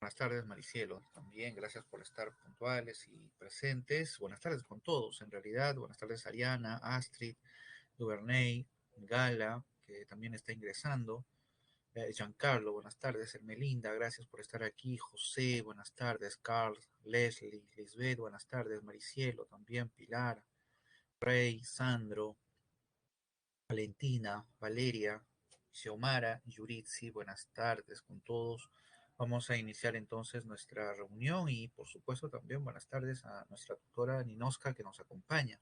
Buenas tardes, Maricielo. También gracias por estar puntuales y presentes. Buenas tardes con todos, en realidad. Buenas tardes, Ariana, Astrid, Duvernay, Gala, que también está ingresando. Giancarlo, buenas tardes. Ermelinda, gracias por estar aquí. José, buenas tardes. Carl, Leslie, Lisbeth, buenas tardes. Maricielo, también Pilar, Rey, Sandro, Valentina, Valeria, Xiomara, Yuritsi, buenas tardes con todos. Vamos a iniciar entonces nuestra reunión y por supuesto también buenas tardes a nuestra tutora Ninoska que nos acompaña.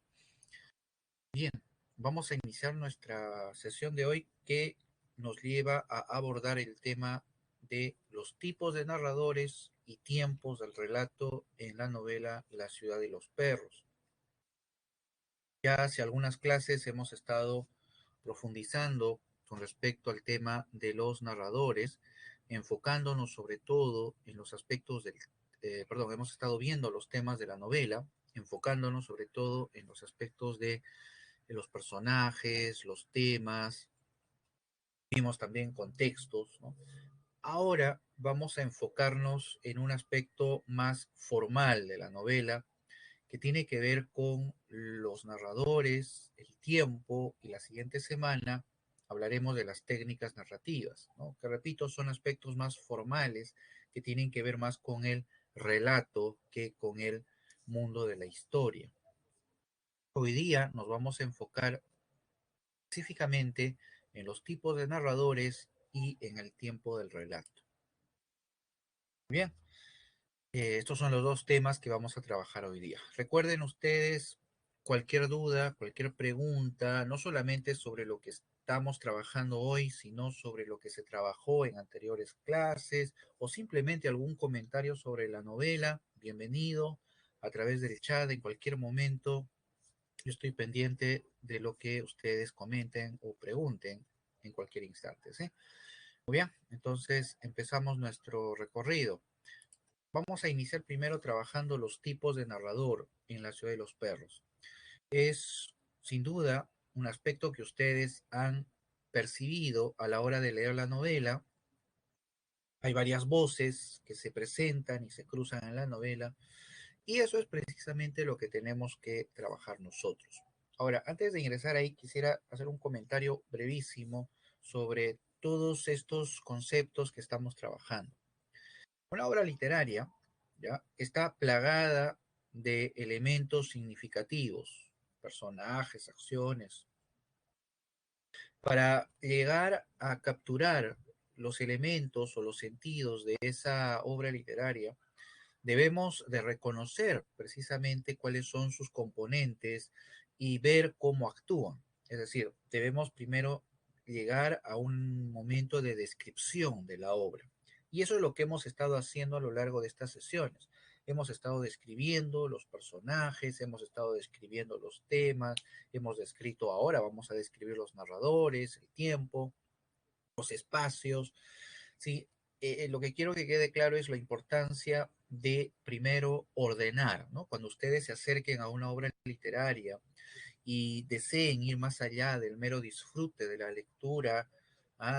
Bien, vamos a iniciar nuestra sesión de hoy que nos lleva a abordar el tema de los tipos de narradores y tiempos del relato en la novela La ciudad de los perros. Ya hace algunas clases hemos estado profundizando con respecto al tema de los narradores, enfocándonos sobre todo en los aspectos hemos estado viendo los temas de la novela, enfocándonos sobre todo en los aspectos de los personajes, los temas, vimos también contextos, ¿no? Ahora vamos a enfocarnos en un aspecto más formal de la novela, que tiene que ver con los narradores, el tiempo, y la siguiente semana hablaremos de las técnicas narrativas, ¿no? Que repito, son aspectos más formales que tienen que ver más con el relato que con el mundo de la historia. Hoy día nos vamos a enfocar específicamente en los tipos de narradores y en el tiempo del relato. Bien, estos son los dos temas que vamos a trabajar hoy día. Recuerden ustedes cualquier duda, cualquier pregunta, no solamente sobre lo que estamos trabajando hoy, sino sobre lo que se trabajó en anteriores clases o simplemente algún comentario sobre la novela, bienvenido a través del chat en cualquier momento. Yo estoy pendiente de lo que ustedes comenten o pregunten en cualquier instante, ¿sí? Muy bien, entonces empezamos nuestro recorrido. Vamos a iniciar primero trabajando los tipos de narrador en La ciudad de los perros. Es sin duda un aspecto que ustedes han percibido a la hora de leer la novela. Hay varias voces que se presentan y se cruzan en la novela y eso es precisamente lo que tenemos que trabajar nosotros. Ahora, antes de ingresar ahí, quisiera hacer un comentario brevísimo sobre todos estos conceptos que estamos trabajando. Una obra literaria, ¿ya?, está plagada de elementos significativos, personajes, acciones. Para llegar a capturar los elementos o los sentidos de esa obra literaria, debemos de reconocer precisamente cuáles son sus componentes y ver cómo actúan. Es decir, debemos primero llegar a un momento de descripción de la obra. Y eso es lo que hemos estado haciendo a lo largo de estas sesiones. Hemos estado describiendo los personajes, hemos estado describiendo los temas, hemos descrito ahora, vamos a describir los narradores, el tiempo, los espacios, ¿sí? Lo que quiero que quede claro es la importancia de primero ordenar, ¿no? Cuando ustedes se acerquen a una obra literaria y deseen ir más allá del mero disfrute de la lectura,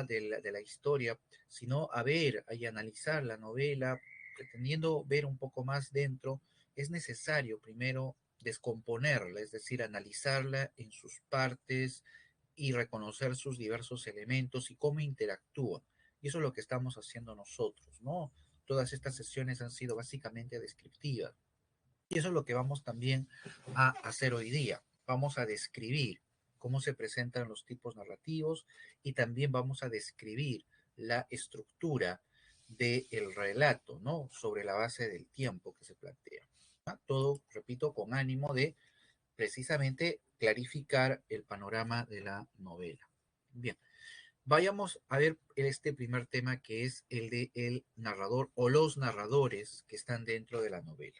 de la historia, sino a ver y analizar la novela, pretendiendo ver un poco más dentro, es necesario primero descomponerla, es decir, analizarla en sus partes y reconocer sus diversos elementos y cómo interactúa. Y eso es lo que estamos haciendo nosotros, ¿no? Todas estas sesiones han sido básicamente descriptivas. Y eso es lo que vamos también a hacer hoy día. Vamos a describir cómo se presentan los tipos narrativos y también vamos a describir la estructura del relato, ¿no? Sobre la base del tiempo que se plantea. Todo, repito, con ánimo de precisamente clarificar el panorama de la novela. Bien, vayamos a ver este primer tema que es el de el narrador o los narradores que están dentro de la novela.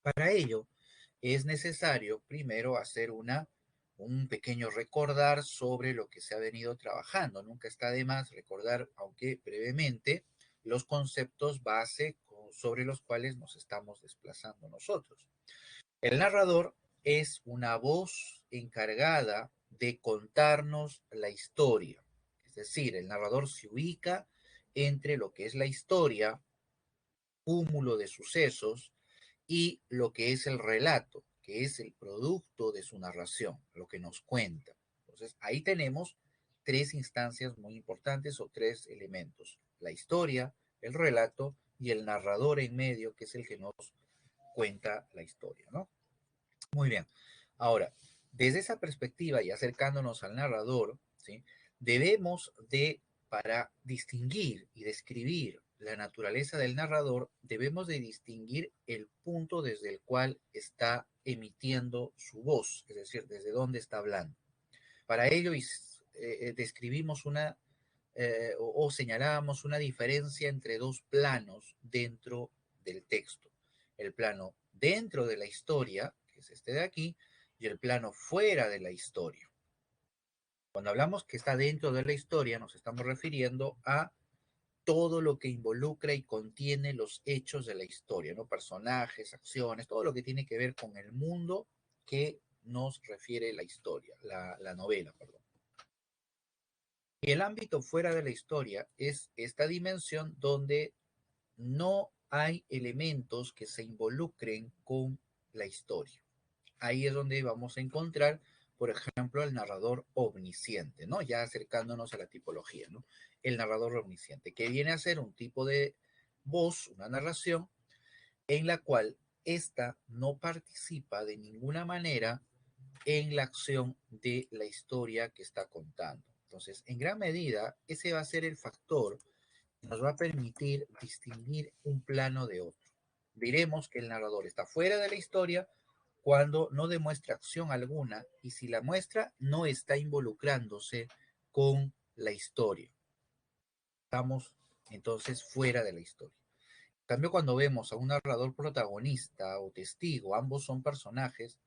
Para ello es necesario primero hacer un pequeño recordar sobre lo que se ha venido trabajando. Nunca está de más recordar, aunque brevemente, los conceptos base sobre los cuales nos estamos desplazando nosotros. El narrador es una voz encargada de contarnos la historia. Es decir, el narrador se ubica entre lo que es la historia cúmulo de sucesos, y lo que es el relato, que es el producto de su narración, lo que nos cuenta. Entonces, ahí tenemos tres instancias muy importantes o tres elementos: la historia, el relato y el narrador en medio, que es el que nos cuenta la historia, ¿no? Muy bien. Ahora, desde esa perspectiva y acercándonos al narrador, ¿sí? Debemos de, para distinguir y describir la naturaleza del narrador, debemos de distinguir el punto desde el cual está emitiendo su voz, es decir, desde dónde está hablando. Para ello describimos o señalábamos una diferencia entre dos planos dentro del texto: el plano dentro de la historia, que es este de aquí, y el plano fuera de la historia. Cuando hablamos que está dentro de la historia, nos estamos refiriendo a todo lo que involucra y contiene los hechos de la historia, ¿no? Personajes, acciones, todo lo que tiene que ver con el mundo que nos refiere la historia, la novela, perdón. Y el ámbito fuera de la historia es esta dimensión donde no hay elementos que se involucren con la historia. Ahí es donde vamos a encontrar, por ejemplo, el narrador omnisciente, ¿no? Ya acercándonos a la tipología, ¿no? El narrador omnisciente, que viene a ser un tipo de voz, una narración, en la cual ésta no participa de ninguna manera en la acción de la historia que está contando. Entonces, en gran medida, ese va a ser el factor que nos va a permitir distinguir un plano de otro. Diremos que el narrador está fuera de la historia cuando no demuestra acción alguna, y si la muestra, no está involucrándose con la historia. Estamos entonces fuera de la historia. En cambio, cuando vemos a un narrador protagonista o testigo, ambos son personajes,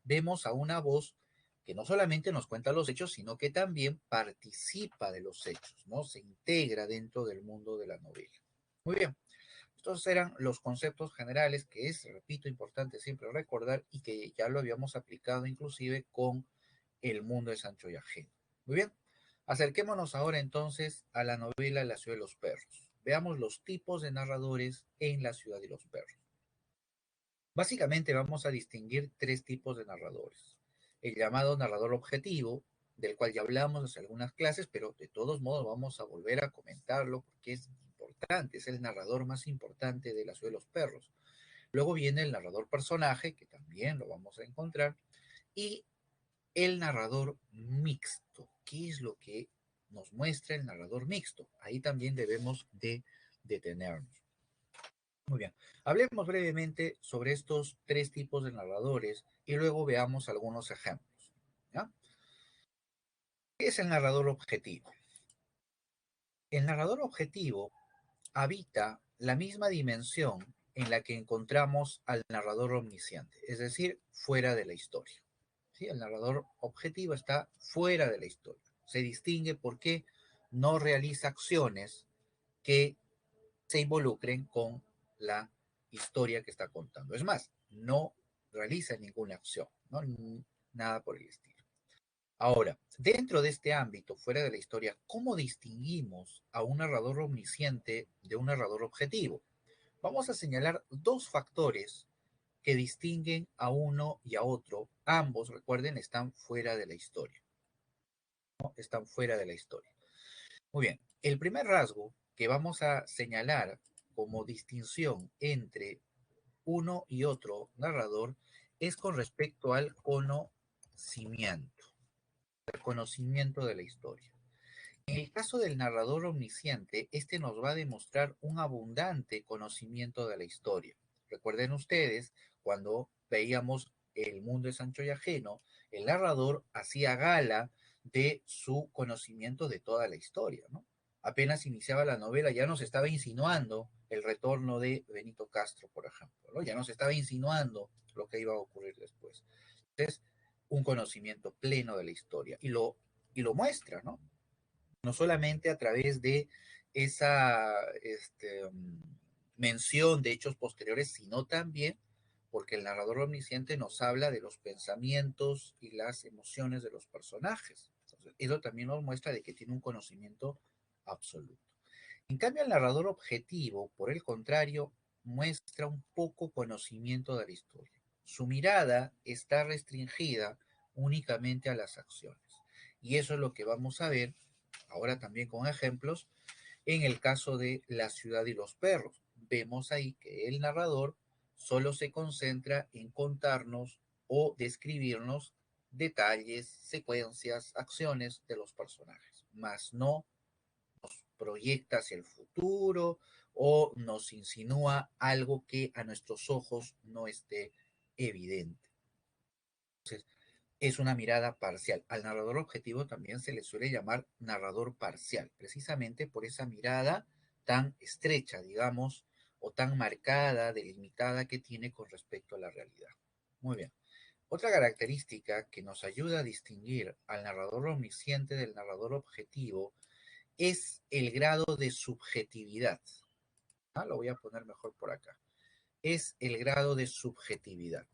vemos a una voz que no solamente nos cuenta los hechos, sino que también participa de los hechos, ¿no? Se integra dentro del mundo de la novela. Muy bien. Estos eran los conceptos generales que es, repito, importante siempre recordar, y que ya lo habíamos aplicado inclusive con El mundo de Sancho y Ajeno. Muy bien, acerquémonos ahora entonces a la novela La ciudad de los perros. Veamos los tipos de narradores en La ciudad de los perros. Básicamente vamos a distinguir tres tipos de narradores: el llamado narrador objetivo, del cual ya hablamos hace algunas clases, pero de todos modos vamos a volver a comentarlo porque es importante, es el narrador más importante de La ciudad de los perros. Luego viene el narrador personaje, que también lo vamos a encontrar, y el narrador mixto. ¿Qué es lo que nos muestra el narrador mixto? Ahí también debemos de detenernos. Muy bien, hablemos brevemente sobre estos tres tipos de narradores y luego veamos algunos ejemplos, ¿ya? ¿Qué es el narrador objetivo? El narrador objetivo habita la misma dimensión en la que encontramos al narrador omnisciente, es decir, fuera de la historia. ¿Sí? El narrador objetivo está fuera de la historia. Se distingue porque no realiza acciones que se involucren con la historia que está contando. Es más, no realiza ninguna acción, ¿no? Nada por el estilo. Ahora, dentro de este ámbito, fuera de la historia, ¿cómo distinguimos a un narrador omnisciente de un narrador objetivo? Vamos a señalar dos factores que distinguen a uno y a otro. Ambos, recuerden, están fuera de la historia, ¿no? Están fuera de la historia. Muy bien, el primer rasgo que vamos a señalar como distinción entre uno y otro narrador es con respecto al conocimiento de la historia. En el caso del narrador omnisciente, este nos va a demostrar un abundante conocimiento de la historia. Recuerden ustedes, cuando veíamos El mundo de Sancho y Ajeno, el narrador hacía gala de su conocimiento de toda la historia, ¿no? Apenas iniciaba la novela, ya nos estaba insinuando el retorno de Benito Castro, por ejemplo, ¿no? Ya nos estaba insinuando lo que iba a ocurrir después. Entonces, un conocimiento pleno de la historia, y lo muestra, ¿no? No solamente a través de esa mención de hechos posteriores, sino también porque el narrador omnisciente nos habla de los pensamientos y las emociones de los personajes. Entonces, eso también nos muestra de que tiene un conocimiento absoluto. En cambio, el narrador objetivo, por el contrario, muestra un poco conocimiento de la historia. Su mirada está restringida únicamente a las acciones. Y eso es lo que vamos a ver ahora también con ejemplos en el caso de La ciudad y los perros. Vemos ahí que el narrador solo se concentra en contarnos o describirnos detalles, secuencias, acciones de los personajes, más no proyecta hacia el futuro o nos insinúa algo que a nuestros ojos no esté evidente. Entonces, es una mirada parcial. Al narrador objetivo también se le suele llamar narrador parcial, precisamente por esa mirada tan estrecha, digamos, o tan marcada, delimitada que tiene con respecto a la realidad. Muy bien. Otra característica que nos ayuda a distinguir al narrador omnisciente del narrador objetivo es el grado de subjetividad. Lo voy a poner mejor por acá. Es el grado de subjetividad.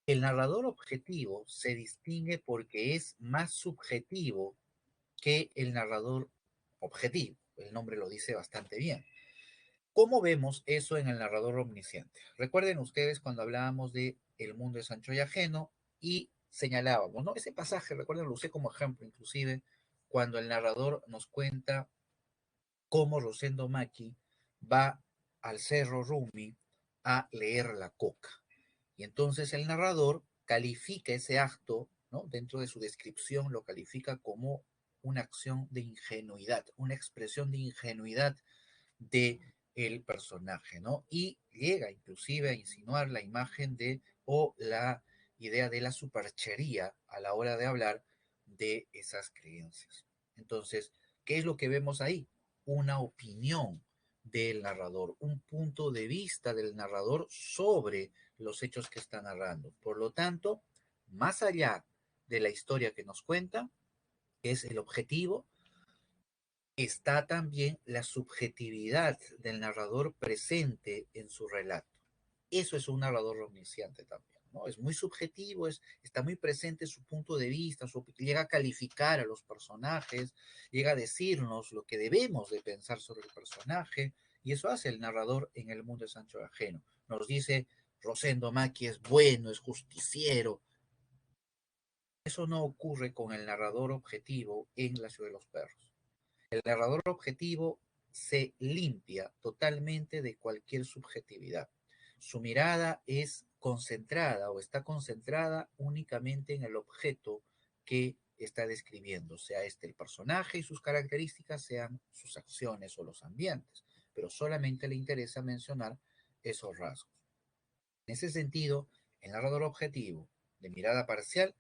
El narrador objetivo se distingue porque es más subjetivo que el narrador objetivo. El nombre lo dice bastante bien. ¿Cómo vemos eso en el narrador omnisciente? Recuerden ustedes cuando hablábamos de El mundo es ancho y ajeno y señalábamos, ¿no? Ese pasaje, recuerden, lo usé como ejemplo, inclusive, cuando el narrador nos cuenta cómo Rosendo Maki va al Cerro Rumi a leer la coca. Y entonces el narrador califica ese acto, ¿no? Dentro de su descripción lo califica como una acción de ingenuidad, una expresión de ingenuidad de el personaje, ¿no? Y llega inclusive a insinuar la imagen de o la idea de la superchería a la hora de hablar de esas creencias. Entonces, ¿qué es lo que vemos ahí? Una opinión del narrador, un punto de vista del narrador sobre los hechos que está narrando. Por lo tanto, más allá de la historia que nos cuenta, que es el objetivo, está también la subjetividad del narrador presente en su relato. Eso es un narrador omnisciente también, ¿no? Es muy subjetivo, está muy presente su punto de vista, llega a calificar a los personajes, llega a decirnos lo que debemos de pensar sobre el personaje, y eso hace el narrador en El mundo de Sancho Ajeno. Nos dice, Rosendo Maki es bueno, es justiciero. Eso no ocurre con el narrador objetivo en La ciudad de los perros. El narrador objetivo se limpia totalmente de cualquier subjetividad. Su mirada es concentrada o está concentrada únicamente en el objeto que está describiendo, sea este el personaje y sus características, sean sus acciones o los ambientes, pero solamente le interesa mencionar esos rasgos. En ese sentido, el narrador objetivo de mirada parcial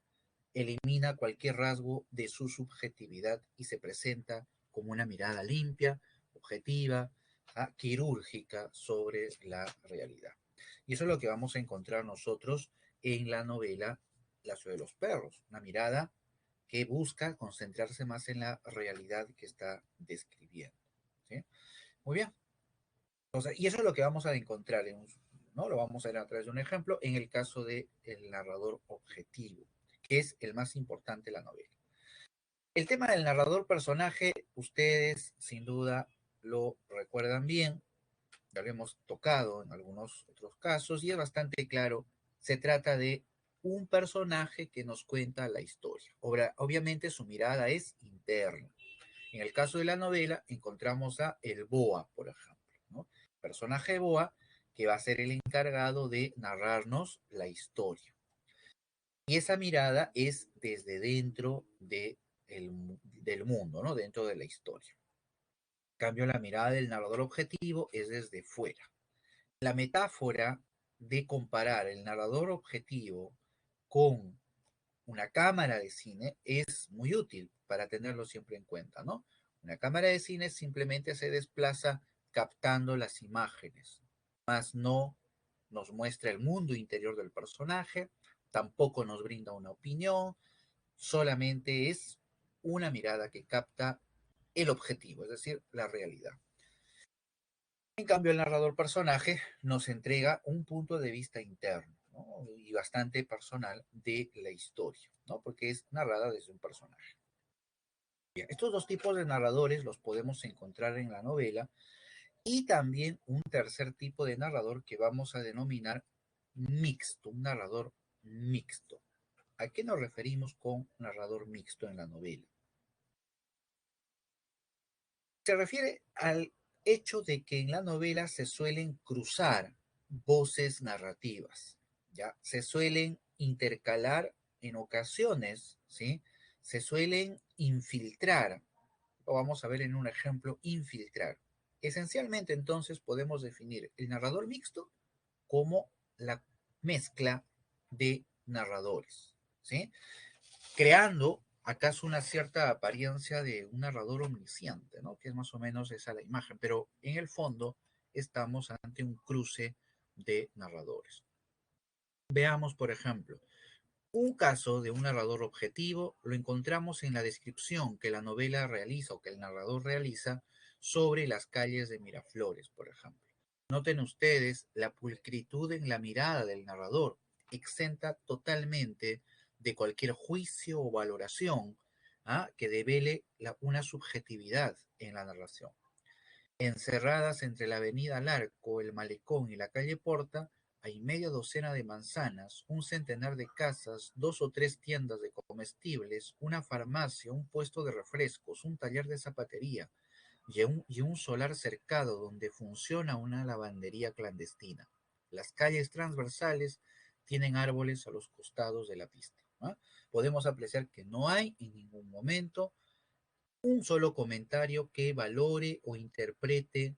elimina cualquier rasgo de su subjetividad y se presenta como una mirada limpia, objetiva, quirúrgica sobre la realidad. Y eso es lo que vamos a encontrar nosotros en la novela La ciudad de los perros, una mirada que busca concentrarse más en la realidad que está describiendo. ¿Sí? Muy bien. Entonces, y eso es lo que vamos a encontrar, ¿no? Lo vamos a ver a través de un ejemplo en el caso del narrador objetivo, que es el más importante de la novela. El tema del narrador personaje, ustedes sin duda lo recuerdan bien, ya lo hemos tocado en algunos otros casos y es bastante claro, se trata de un personaje que nos cuenta la historia. Obviamente su mirada es interna. En el caso de la novela encontramos a el Boa, por ejemplo, ¿no? El personaje Boa que va a ser el encargado de narrarnos la historia. Y esa mirada es desde dentro del mundo, ¿no? Dentro de la historia. En cambio, la mirada del narrador objetivo es desde fuera. La metáfora de comparar el narrador objetivo con una cámara de cine es muy útil para tenerlo siempre en cuenta, ¿no? Una cámara de cine simplemente se desplaza captando las imágenes, más no nos muestra el mundo interior del personaje, tampoco nos brinda una opinión, solamente es una mirada que capta el objetivo, es decir, la realidad. En cambio, el narrador personaje nos entrega un punto de vista interno, ¿no? Y bastante personal de la historia, ¿no? Porque es narrada desde un personaje. Bien, estos dos tipos de narradores los podemos encontrar en la novela y también un tercer tipo de narrador que vamos a denominar mixto, un narrador mixto. ¿A qué nos referimos con narrador mixto en la novela? Se refiere al hecho de que en la novela se suelen cruzar voces narrativas, ¿ya? Se suelen intercalar en ocasiones, ¿sí? Se suelen infiltrar, lo vamos a ver en un ejemplo, infiltrar. Esencialmente, entonces, podemos definir el narrador mixto como la mezcla de narradores, ¿sí? Creando acaso una cierta apariencia de un narrador omnisciente, ¿no? Que es más o menos esa la imagen, pero en el fondo estamos ante un cruce de narradores. Veamos, por ejemplo, un caso de un narrador objetivo lo encontramos en la descripción que la novela realiza o que el narrador realiza sobre las calles de Miraflores, por ejemplo. Noten ustedes la pulcritud en la mirada del narrador, exenta totalmente de cualquier juicio o valoración que devele una subjetividad en la narración. Encerradas entre la avenida Larco, el Malecón y la calle Porta, hay media docena de manzanas, un centenar de casas, 2 o 3 tiendas de comestibles, una farmacia, un puesto de refrescos, un taller de zapatería y un solar cercado donde funciona una lavandería clandestina. Las calles transversales tienen árboles a los costados de la pista. Podemos apreciar que no hay en ningún momento un solo comentario que valore o interprete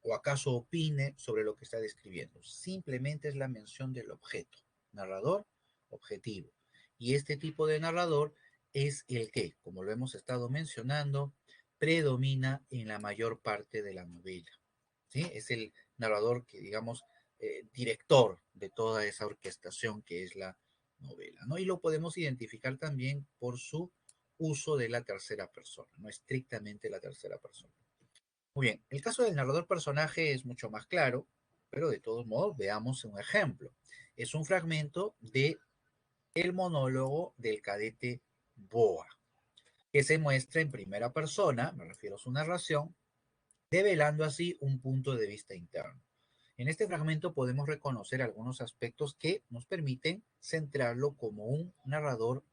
o acaso opine sobre lo que está describiendo. Simplemente es la mención del objeto. Narrador, objetivo. Y este tipo de narrador es el que, como lo hemos estado mencionando, predomina en la mayor parte de la novela. ¿Sí? Es el narrador que, digamos, director de toda esa orquestación que es la novela, ¿no? Y lo podemos identificar también por su uso de la tercera persona, no estrictamente la tercera persona. Muy bien, el caso del narrador personaje es mucho más claro, pero de todos modos veamos un ejemplo. Es un fragmento de el monólogo del cadete Boa, que se muestra en primera persona, me refiero a su narración, develando así un punto de vista interno. En este fragmento podemos reconocer algunos aspectos que nos permiten centrarlo como un narrador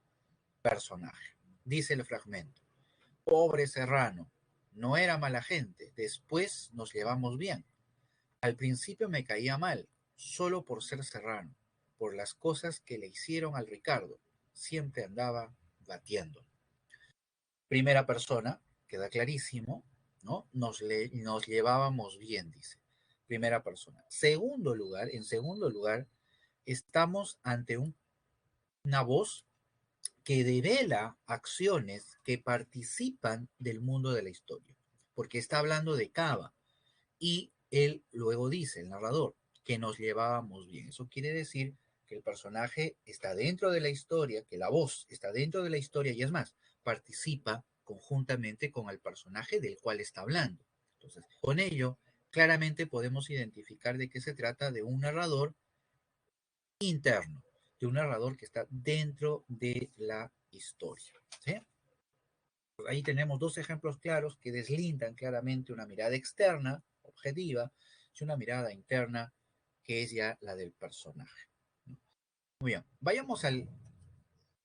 personaje. Dice el fragmento: pobre Serrano, no era mala gente, después nos llevamos bien. Al principio me caía mal, solo por ser Serrano, por las cosas que le hicieron al Ricardo. Siempre andaba batiendo. Primera persona, queda clarísimo, ¿no? Nos llevábamos bien, dice. Primera persona. En segundo lugar, estamos ante una voz que devela acciones que participan del mundo de la historia, porque está hablando de Cava y él luego dice, el narrador, que nos llevábamos bien. Eso quiere decir que el personaje está dentro de la historia, que la voz está dentro de la historia y es más, participa conjuntamente con el personaje del cual está hablando. Entonces, con ello, claramente podemos identificar de qué se trata de un narrador interno, de un narrador que está dentro de la historia. ¿Sí? Ahí tenemos dos ejemplos claros que deslindan claramente una mirada externa, objetiva, y una mirada interna que es ya la del personaje. Muy bien, vayamos al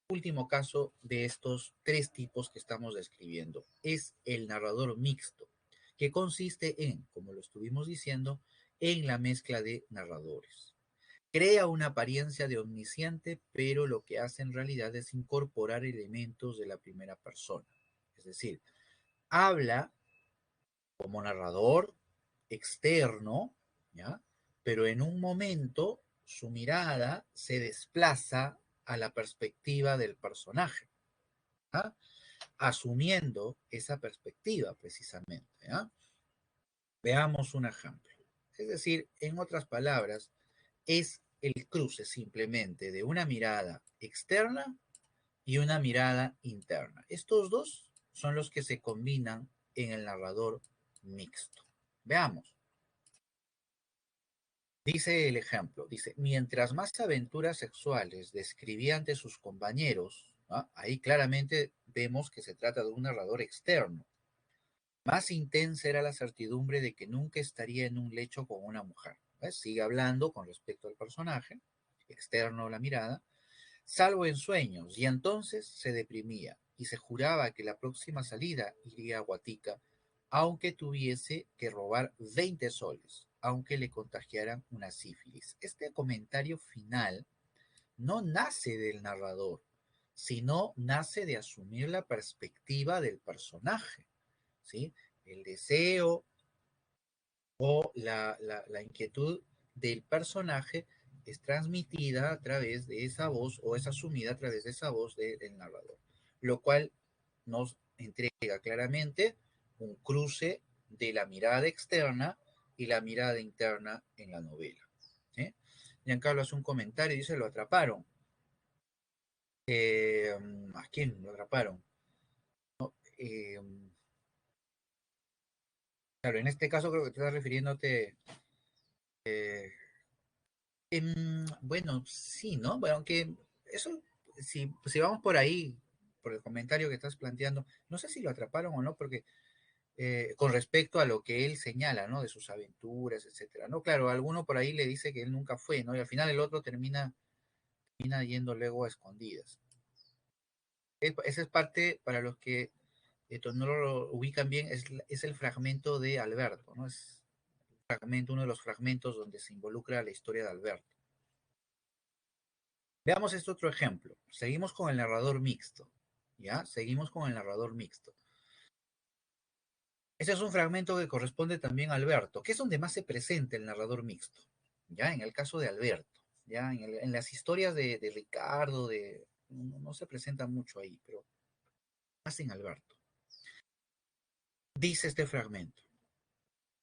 último caso de estos tres tipos que estamos describiendo. Es el narrador mixto, que consiste en, como lo estuvimos diciendo, en la mezcla de narradores. Crea una apariencia de omnisciente, pero lo que hace en realidad es incorporar elementos de la primera persona. Es decir, habla como narrador externo, ¿ya? Pero en un momento su mirada se desplaza a la perspectiva del personaje, ¿ya? Asumiendo esa perspectiva precisamente, ¿ya? Veamos un ejemplo. Es decir, en otras palabras, es el cruce simplemente de una mirada externa y una mirada interna. Estos dos son los que se combinan en el narrador mixto. Veamos. Dice el ejemplo, dice, mientras más aventuras sexuales describía ante sus compañeros, ¿ah? Ahí claramente vemos que se trata de un narrador externo. Más intensa era la certidumbre de que nunca estaría en un lecho con una mujer. ¿Ves? Sigue hablando con respecto al personaje, externo a la mirada, salvo en sueños, y entonces se deprimía y se juraba que la próxima salida iría a Guatica, aunque tuviese que robar 20 soles, aunque le contagiaran una sífilis. Este comentario final no nace del narrador, sino nace de asumir la perspectiva del personaje, ¿sí? El deseo o la inquietud del personaje es transmitida a través de esa voz o es asumida a través de esa voz del narrador, lo cual nos entrega claramente un cruce de la mirada externa y la mirada interna en la novela. ¿Sí? Giancarlo hace un comentario y dice, lo atraparon. ¿A quién lo atraparon? Eh, claro, en este caso creo que te estás refiriéndote, bueno, sí, ¿no? Bueno, aunque eso, si vamos por ahí, por el comentario que estás planteando, no sé si lo atraparon o no, porque con respecto a lo que él señala, ¿no? De sus aventuras, etcétera, ¿no? Claro, alguno por ahí le dice que él nunca fue, ¿no? Y al final el otro termina yendo luego a escondidas. Esa es parte, para los que no lo ubican bien, es el fragmento de Alberto, ¿no? Es fragmento, uno de los fragmentos donde se involucra la historia de Alberto. Veamos este otro ejemplo. Seguimos con el narrador mixto. ¿Ya? Seguimos con el narrador mixto. Este es un fragmento que corresponde también a Alberto, que es donde más se presenta el narrador mixto. ¿Ya? En el caso de Alberto. ¿Ya? En las historias de Ricardo, no se presenta mucho ahí, pero más en Alberto. Dice este fragmento.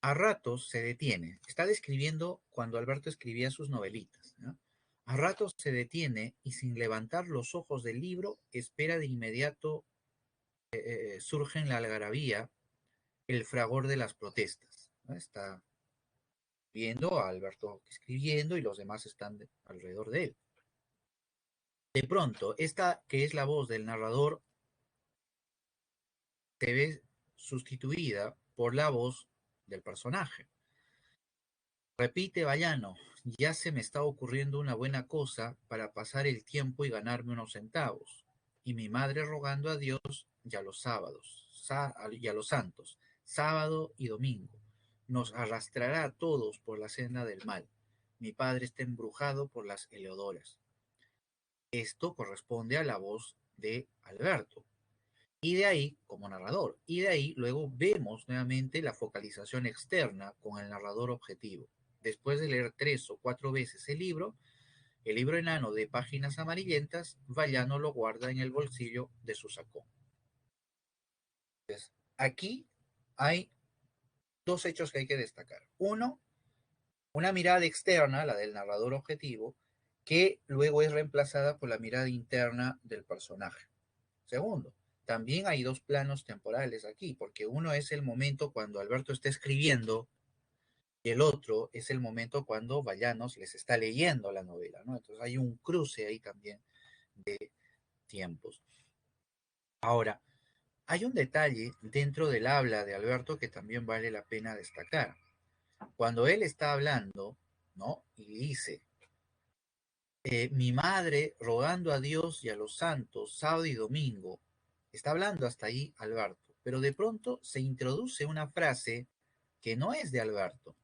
A ratos se detiene. Está describiendo cuando Alberto escribía sus novelitas. ¿Ya? A ratos se detiene y sin levantar los ojos del libro espera de inmediato surge en la algarabía el fragor de las protestas, ¿no? Está viendo a Alberto escribiendo y los demás están alrededor de él. De pronto, esta que es la voz del narrador se ve sustituida por la voz del personaje. Repite Vallano, ya se me está ocurriendo una buena cosa para pasar el tiempo y ganarme unos centavos. Y mi madre rogando a Dios y a los sábados, y a los santos, sábado y domingo. Nos arrastrará a todos por la senda del mal. Mi padre está embrujado por las Eleodoras. Esto corresponde a la voz de Alberto. Y de ahí, como narrador, y de ahí luego vemos nuevamente la focalización externa con el narrador objetivo. Después de leer 3 o 4 veces el libro enano de páginas amarillentas, Vallano lo guarda en el bolsillo de su sacón. Entonces, aquí hay dos hechos que hay que destacar. Uno, una mirada externa, la del narrador objetivo, que luego es reemplazada por la mirada interna del personaje. Segundo, también hay dos planos temporales aquí, porque uno es el momento cuando Alberto está escribiendo y el otro es el momento cuando Vallanos les está leyendo la novela, ¿no? Entonces hay un cruce ahí también de tiempos. Ahora, hay un detalle dentro del habla de Alberto que también vale la pena destacar. Cuando él está hablando, ¿no? Y dice, mi madre rogando a Dios y a los santos sábado y domingo, está hablando hasta ahí Alberto, pero de pronto se introduce una frase que no es de Alberto,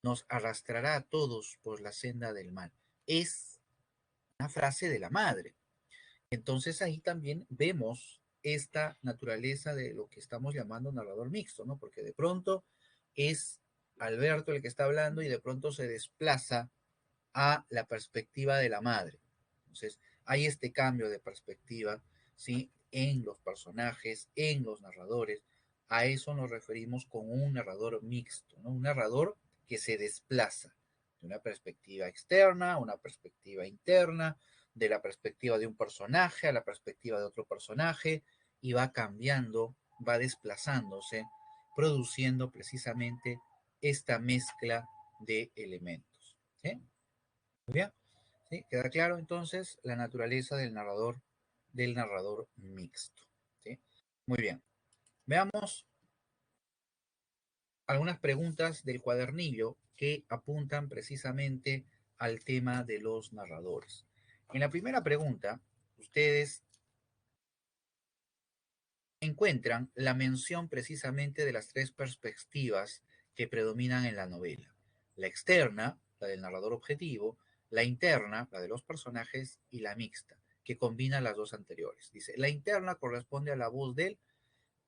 nos arrastrará a todos por la senda del mal. Es una frase de la madre. Entonces ahí también vemos esta naturaleza de lo que estamos llamando narrador mixto, ¿no? Porque de pronto es Alberto el que está hablando y de pronto se desplaza a la perspectiva de la madre. Entonces, hay este cambio de perspectiva, ¿sí? En los personajes, en los narradores. A eso nos referimos con un narrador mixto, ¿no? Un narrador que se desplaza de una perspectiva externa a una perspectiva interna, de la perspectiva de un personaje a la perspectiva de otro personaje, y va cambiando, va desplazándose, produciendo precisamente esta mezcla de elementos. ¿Sí? Muy bien. ¿Sí? Queda claro entonces la naturaleza del narrador mixto. ¿Sí? Muy bien. Veamos algunas preguntas del cuadernillo que apuntan precisamente al tema de los narradores. En la primera pregunta, ustedes encuentran la mención precisamente de las tres perspectivas que predominan en la novela. La externa, la del narrador objetivo, la interna, la de los personajes, y la mixta, que combina las dos anteriores. Dice, la interna corresponde a la voz del.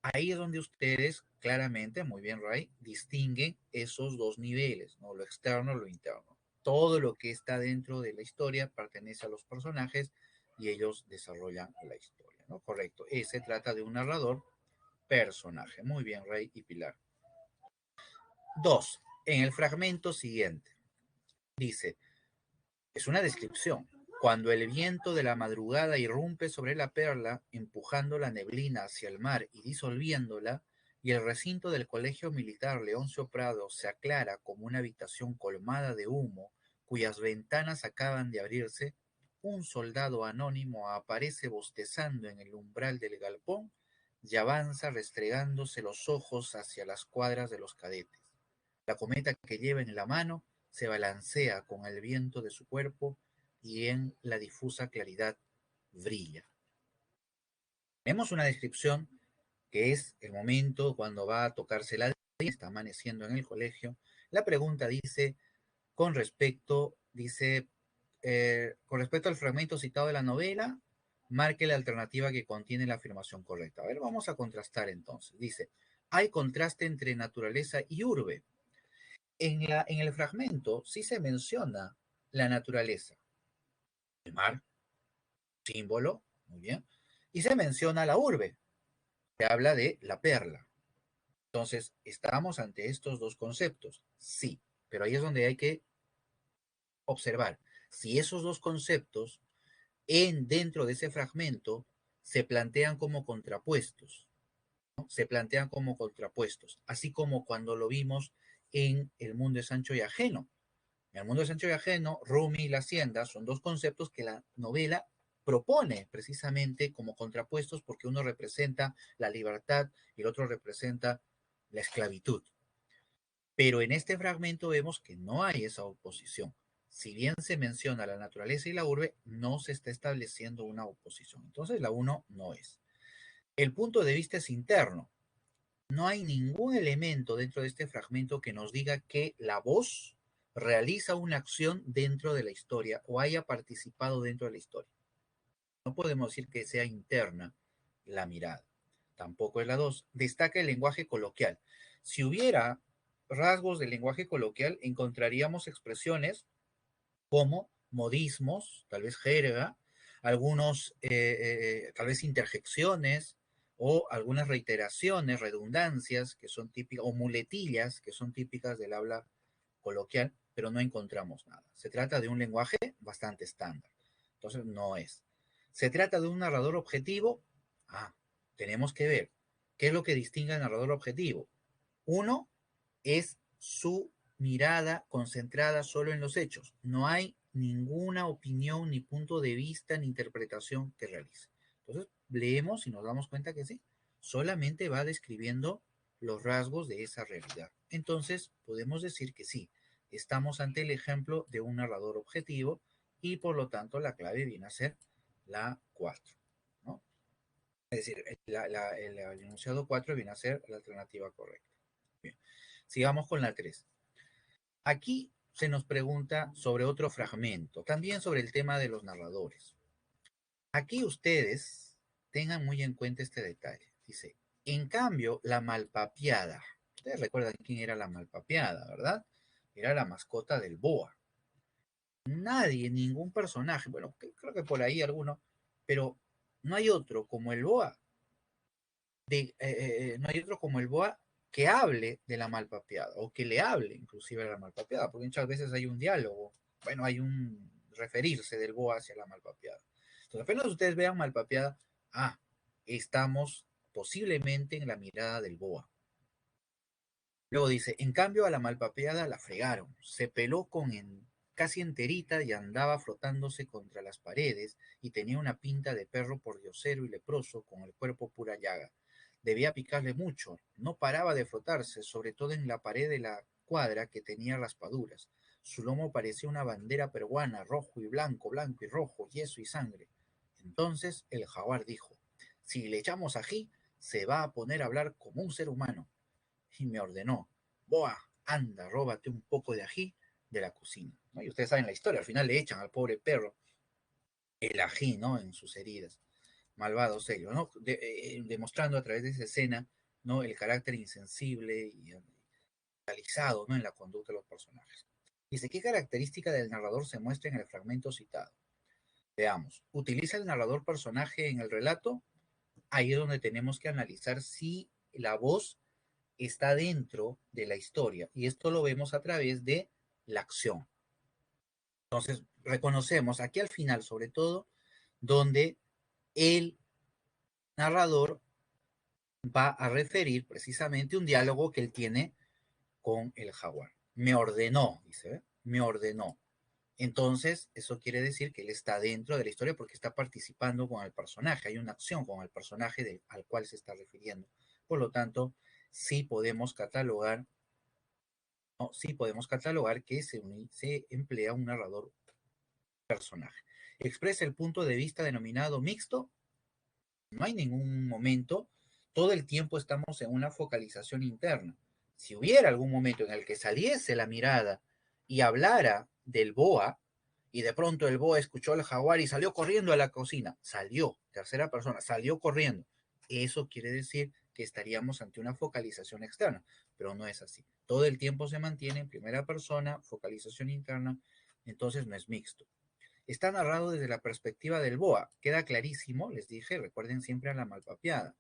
Ahí es donde ustedes claramente, muy bien, Ray, distinguen esos dos niveles, ¿no? Lo externo y lo interno. Todo lo que está dentro de la historia pertenece a los personajes y ellos desarrollan la historia, ¿no? Correcto. Se trata de un narrador personaje. Muy bien, Ray y Pilar. Dos, en el fragmento siguiente, dice, es una descripción. Cuando el viento de la madrugada irrumpe sobre la perla, empujando la neblina hacia el mar y disolviéndola, y el recinto del Colegio Militar Leoncio Prado se aclara como una habitación colmada de humo, cuyas ventanas acaban de abrirse, un soldado anónimo aparece bostezando en el umbral del galpón y avanza restregándose los ojos hacia las cuadras de los cadetes. La cometa que lleva en la mano se balancea con el viento de su cuerpo y en la difusa claridad brilla. Tenemos una descripción que es el momento cuando va a tocarse la día, está amaneciendo en el colegio. La pregunta dice, con respecto al fragmento citado de la novela, marque la alternativa que contiene la afirmación correcta. A ver, vamos a contrastar entonces. Dice, hay contraste entre naturaleza y urbe. En el fragmento sí se menciona la naturaleza, el mar, símbolo, muy bien, y se menciona la urbe, que habla de la perla. Entonces, ¿estamos ante estos dos conceptos? Sí, pero ahí es donde hay que observar si esos dos conceptos dentro de ese fragmento se plantean como contrapuestos, ¿no? Se plantean como contrapuestos, así como cuando lo vimos en El mundo es ancho y ajeno. En El mundo es ancho y ajeno, Rumi y la hacienda son dos conceptos que la novela propone precisamente como contrapuestos porque uno representa la libertad y el otro representa la esclavitud. Pero en este fragmento vemos que no hay esa oposición. Si bien se menciona la naturaleza y la urbe, no se está estableciendo una oposición. Entonces la uno no es. El punto de vista es interno. No hay ningún elemento dentro de este fragmento que nos diga que la voz realiza una acción dentro de la historia o haya participado dentro de la historia. No podemos decir que sea interna la mirada. Tampoco es la dos. Destaca el lenguaje coloquial. Si hubiera rasgos del lenguaje coloquial, encontraríamos expresiones como modismos, tal vez jerga, algunos, tal vez interjecciones o algunas reiteraciones, redundancias que son típicas, o muletillas que son típicas del habla coloquial, pero no encontramos nada. Se trata de un lenguaje bastante estándar. Entonces, no es. Se trata de un narrador objetivo. Tenemos que ver qué es lo que distingue al narrador objetivo. Uno es su mirada concentrada solo en los hechos. No hay ninguna opinión, ni punto de vista, ni interpretación que realice. Entonces, leemos y nos damos cuenta que sí, solamente va describiendo los rasgos de esa realidad. Entonces, podemos decir que sí, estamos ante el ejemplo de un narrador objetivo y por lo tanto la clave viene a ser la 4, ¿no? Es decir, el enunciado 4 viene a ser la alternativa correcta. Bien. Sigamos con la 3. Aquí se nos pregunta sobre otro fragmento, también sobre el tema de los narradores. Aquí ustedes tengan muy en cuenta este detalle. Dice, en cambio, la malpapiada. Ustedes recuerdan quién era la malpapiada, ¿verdad? Era la mascota del boa. Nadie, ningún personaje, bueno, creo que por ahí alguno, pero no hay otro como el boa no hay otro como el boa que hable de la malpapeada o que le hable inclusive a la malpapeada, porque muchas veces hay un diálogo, bueno, hay un referirse del boa hacia la malpapeada. Entonces, apenas ustedes vean malpapeada, estamos posiblemente en la mirada del boa. Luego dice, en cambio a la malpapeada la fregaron, se peló casi enterita y andaba frotándose contra las paredes y tenía una pinta de perro pordiosero y leproso con el cuerpo pura llaga. Debía picarle mucho. No paraba de frotarse, sobre todo en la pared de la cuadra que tenía raspaduras. Su lomo parecía una bandera peruana, rojo y blanco, blanco y rojo, yeso y sangre. Entonces el jaguar dijo, si le echamos ají, se va a poner a hablar como un ser humano. Y me ordenó, Boa, anda, róbate un poco de ají de la cocina. ¿No? Y ustedes saben la historia, al final le echan al pobre perro el ají, ¿no? En sus heridas. Malvado serio, ¿no? Demostrando a través de esa escena, ¿no? El carácter insensible y realizado, ¿no? En la conducta de los personajes. Dice, ¿qué característica del narrador se muestra en el fragmento citado? Veamos, ¿utiliza el narrador personaje en el relato? Ahí es donde tenemos que analizar si la voz está dentro de la historia. Y esto lo vemos a través de la acción. Entonces, reconocemos aquí al final, sobre todo, donde el narrador va a referir precisamente un diálogo que él tiene con el jaguar. Me ordenó, dice, ¿eh? Me ordenó. Entonces, eso quiere decir que él está dentro de la historia porque está participando con el personaje. Hay una acción con el personaje al cual se está refiriendo. Por lo tanto, sí podemos catalogar, ¿no? Sí podemos catalogar que se emplea un narrador personaje. Expresa el punto de vista denominado mixto. No hay ningún momento, todo el tiempo estamos en una focalización interna. Si hubiera algún momento en el que saliese la mirada y hablara del boa, y de pronto el boa escuchó al jaguar y salió corriendo a la cocina, salió, tercera persona, salió corriendo. Eso quiere decir que estaríamos ante una focalización externa, pero no es así. Todo el tiempo se mantiene en primera persona, focalización interna, entonces no es mixto. Está narrado desde la perspectiva del boa. Queda clarísimo, les dije, recuerden siempre a la malpapeada.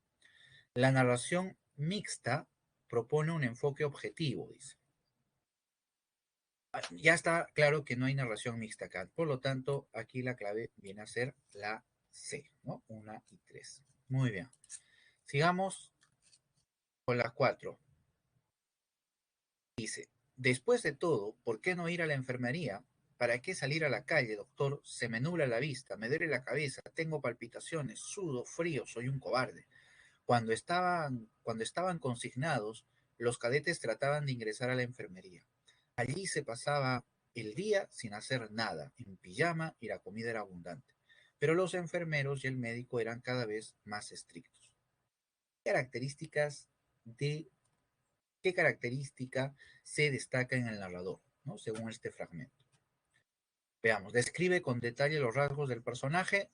La narración mixta propone un enfoque objetivo, dice. Ya está claro que no hay narración mixta acá. Por lo tanto, aquí la clave viene a ser la C, ¿no? 1 y 3. Muy bien. Sigamos con la 4. Dice, después de todo, ¿por qué no ir a la enfermería? ¿Para qué salir a la calle, doctor? Se me nubla la vista, me duele la cabeza, tengo palpitaciones, sudo, frío, soy un cobarde. Cuando estaban consignados, los cadetes trataban de ingresar a la enfermería. Allí se pasaba el día sin hacer nada, en pijama y la comida era abundante. Pero los enfermeros y el médico eran cada vez más estrictos. Características de ¿Qué característica se destaca en el narrador, ¿no? Según este fragmento? Veamos, describe con detalle los rasgos del personaje.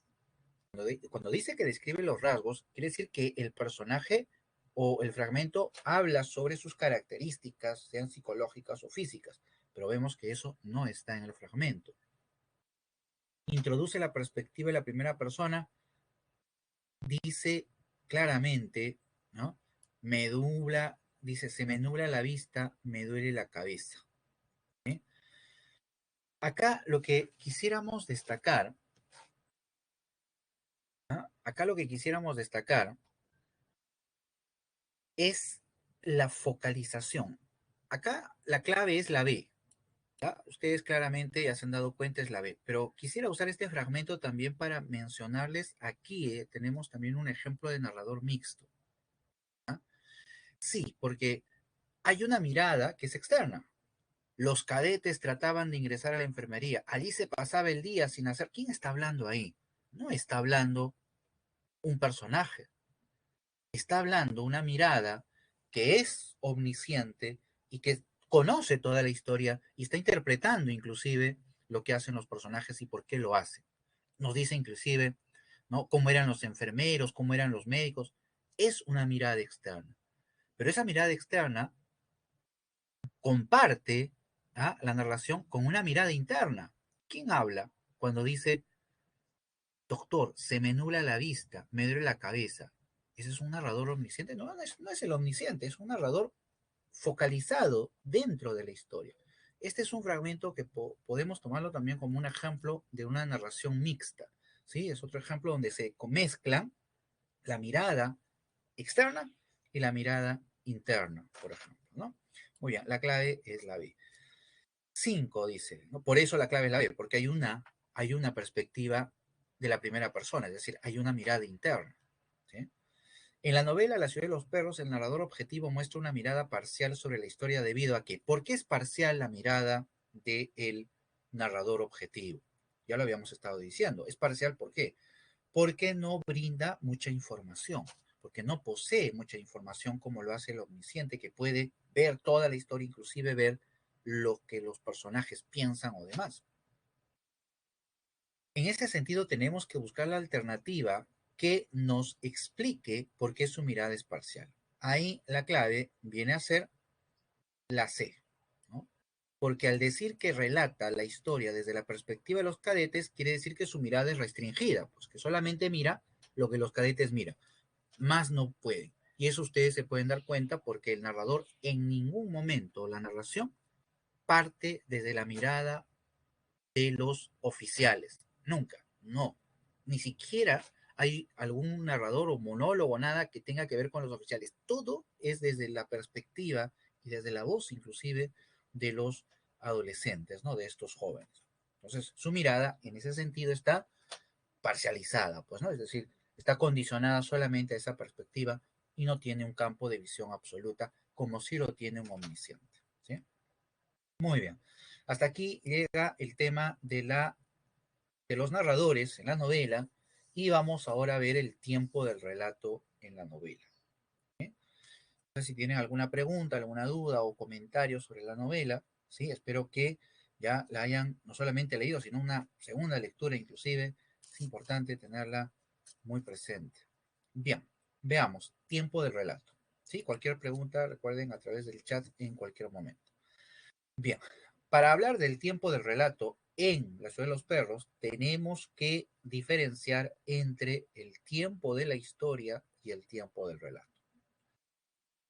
Cuando dice que describe los rasgos, quiere decir que el personaje o el fragmento habla sobre sus características, sean psicológicas o físicas, pero vemos que eso no está en el fragmento. Introduce la perspectiva de la primera persona, dice claramente, ¿no? Dice, se me nubla la vista, me duele la cabeza. ¿Sí? Acá lo que quisiéramos destacar, ¿no? Acá lo que quisiéramos destacar es la focalización. Acá la clave es la B. ¿Ya? Ustedes claramente ya se han dado cuenta es la B, pero quisiera usar este fragmento también para mencionarles aquí, tenemos también un ejemplo de narrador mixto. ¿Ya? Sí, porque hay una mirada que es externa. Los cadetes trataban de ingresar a la enfermería. Allí se pasaba el día sin hacer. ¿Quién está hablando ahí? No está hablando un personaje. Está hablando una mirada que es omnisciente y que conoce toda la historia y está interpretando inclusive lo que hacen los personajes y por qué lo hacen. Nos dice inclusive, ¿no? Cómo eran los enfermeros, cómo eran los médicos. Es una mirada externa. Pero esa mirada externa comparte, ¿ah?, la narración con una mirada interna. ¿Quién habla cuando dice, doctor, se me nubla la vista, me duele la cabeza? ¿Ese es un narrador omnisciente? No, no es el omnisciente, es un narrador focalizado dentro de la historia. Este es un fragmento que podemos tomarlo también como un ejemplo de una narración mixta. ¿Sí? Es otro ejemplo donde se mezclan la mirada externa y la mirada interna, por ejemplo, ¿no? Muy bien, la clave es la B. 5 dice, ¿no? Por eso la clave es la B, porque hay una perspectiva de la primera persona, es decir, hay una mirada interna. ¿Sí? En la novela La ciudad de los perros, el narrador objetivo muestra una mirada parcial sobre la historia debido a que, ¿por qué es parcial la mirada del narrador objetivo? Ya lo habíamos estado diciendo. Es parcial, ¿por qué? Porque no brinda mucha información, porque no posee mucha información como lo hace el omnisciente, que puede ver toda la historia, inclusive ver lo que los personajes piensan o demás. En ese sentido, tenemos que buscar la alternativa que nos explique por qué su mirada es parcial. Ahí la clave viene a ser la C, ¿no? Porque al decir que relata la historia desde la perspectiva de los cadetes, quiere decir que su mirada es restringida, pues que solamente mira lo que los cadetes miran, más no pueden. Y eso ustedes se pueden dar cuenta porque el narrador en ningún momento la narración parte desde la mirada de los oficiales. Nunca, no. Ni siquiera hay algún narrador o monólogo, nada que tenga que ver con los oficiales. Todo es desde la perspectiva y desde la voz inclusive de los adolescentes, ¿no? De estos jóvenes. Entonces, su mirada en ese sentido está parcializada, pues, ¿no? Es decir, está condicionada solamente a esa perspectiva y no tiene un campo de visión absoluta como si lo tiene un omnisciente, ¿sí? Muy bien. Hasta aquí llega el tema de los narradores en la novela y vamos ahora a ver el tiempo del relato en la novela. ¿Sí? No sé si tienen alguna pregunta, alguna duda o comentario sobre la novela, ¿sí? Espero que ya la hayan no solamente leído, sino una segunda lectura inclusive. Es importante tenerla muy presente. Bien, veamos, tiempo del relato. ¿Sí? Cualquier pregunta, recuerden a través del chat en cualquier momento. Bien, para hablar del tiempo del relato en La ciudad de los perros, tenemos que diferenciar entre el tiempo de la historia y el tiempo del relato.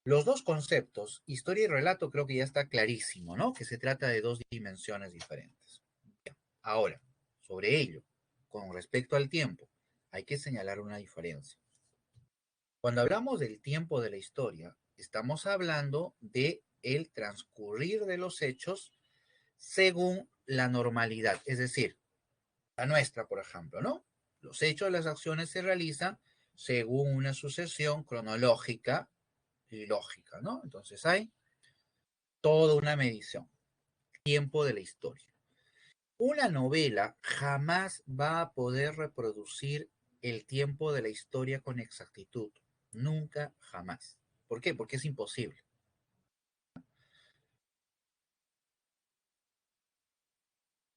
Los dos conceptos, historia y relato, creo que ya está clarísimo, ¿no? Que se trata de dos dimensiones diferentes. Bien, ahora, sobre ello, con respecto al tiempo, hay que señalar una diferencia. Cuando hablamos del tiempo de la historia, estamos hablando de el transcurrir de los hechos según la normalidad, es decir, la nuestra, por ejemplo, ¿no? Los hechos, las acciones se realizan según una sucesión cronológica y lógica, ¿no? Entonces hay toda una medición, tiempo de la historia. Una novela jamás va a poder reproducir el tiempo de la historia con exactitud. Nunca, jamás. ¿Por qué? Porque es imposible.